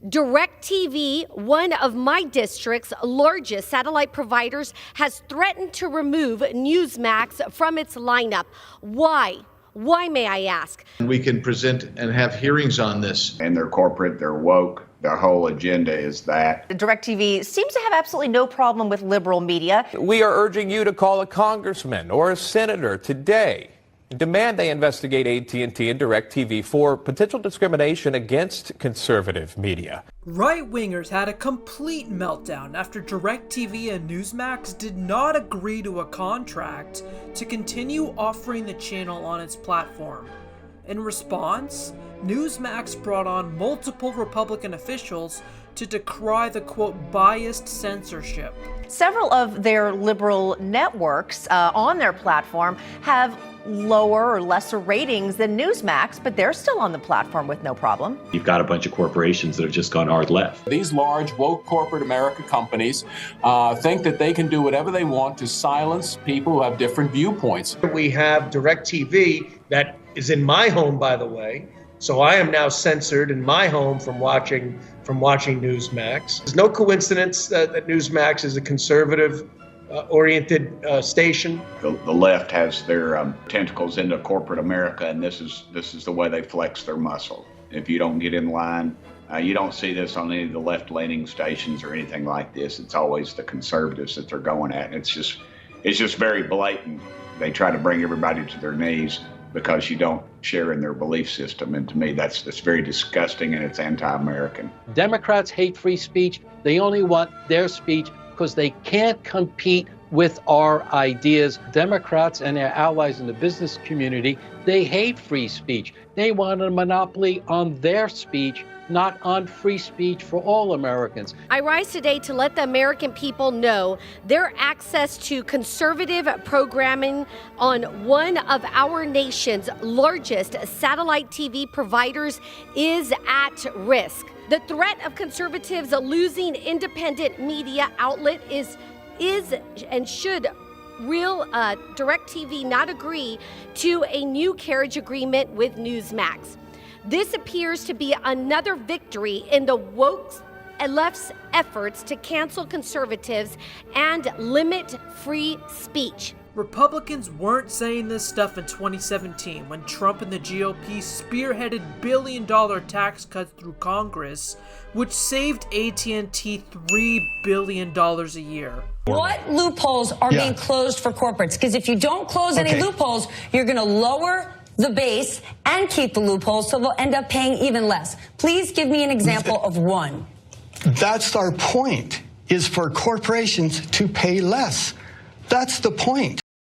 DirecTV, one of my district's largest satellite providers, has threatened to remove Newsmax from its lineup. Why? Why, may I ask? We can present and have hearings on this. And they're corporate, they're woke. Their whole agenda is that. DirecTV seems to have absolutely no problem with liberal media. We are urging you to call a congressman or a senator today and demand they investigate AT&T and DirecTV for potential discrimination against conservative media. Right-wingers had a complete meltdown after DirecTV and Newsmax did not agree to a contract to continue offering the channel on its platform. In response, Newsmax brought on multiple Republican officials to decry the, quote, biased censorship. Several of their liberal networks on their platform have lower or lesser ratings than Newsmax, but they're still on the platform with no problem. You've got a bunch of corporations that have just gone hard left. These large, woke corporate America companies think that they can do whatever they want to silence people who have different viewpoints. We have DirecTV that is in my home, by the way, so I am now censored in my home from watching Newsmax. There's no coincidence that Newsmax is a conservative oriented station. The left has their tentacles into corporate America, and this is the way they flex their muscle. If you don't get in line, you don't see this on any of the left-leaning stations or anything like this. It's always the conservatives that they're going at. And it's just very blatant. They try to bring everybody to their knees because you don't share in their belief system. And to me, that's very disgusting, and it's anti-American. Democrats hate free speech. They only want their speech because they can't compete with our ideas. Democrats and their allies in the business community, they hate free speech. They want a monopoly on their speech, not on free speech for all Americans. I rise today to let the American people know their access to conservative programming on one of our nation's largest satellite TV providers is at risk. The threat of conservatives losing independent media outlet is and should DirecTV not agree to a new carriage agreement with Newsmax. This appears to be another victory in the woke left's efforts to cancel conservatives and limit free speech. Republicans weren't saying this stuff in 2017 when Trump and the GOP spearheaded billion-dollar tax cuts through Congress, which saved AT&T $3 billion a year. What loopholes are being closed for corporates? Because if you don't close any loopholes, you're going to lower the base and keep the loopholes, so they'll end up paying even less. Please give me an example of one. That's our point, is for corporations to pay less. That's the point.